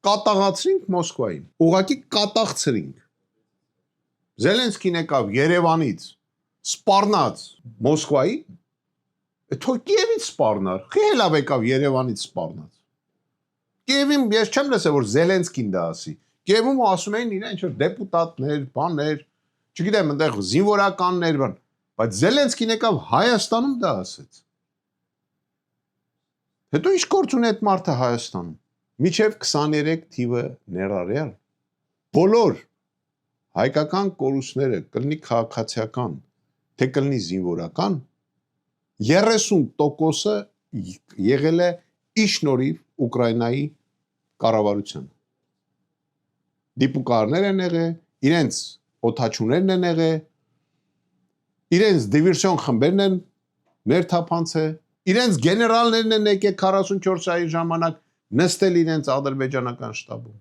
կատաղացրինք Մոսկվային, ուղղակի կատաղցրինք։ Զելենսկին եկավ Երևանից, սպառնաց Մոսկվայի, թող Կիևից սպառնար, խելավ եկավ Երևանից սպառնաց։ Կիևին ես չեմ լսել, որ Զելենսկին դա ասի։ Կիևում ասում էին իրեն ինչ-որ դեպուտատներ, բաներ, չգիտեմ, այնտեղ զինվորականներ, բան, բայց Զելենսկին եկավ Հայաստանում դա ասեց։ Հետո ինչ գործ ունի այդ մարդը Հայաստանում։ Միջև 23 թիվը ներառյալ բոլոր հայկական կորուստները կլինի քաղաքացիական, թե կլինի զինվորական, 30%-ը եղել է ի շնորհիվ Ուկրաինայի կառավարության։ Դիպուկարներ են եղել, իրենց օդաչուներն են եղել, իրենց դիվերսիոն խմբերն են ներթափանցել, իրենց գեներալներն են եկել 44 ժամանակ նստել իրենց ադրբեջանական շտաբում։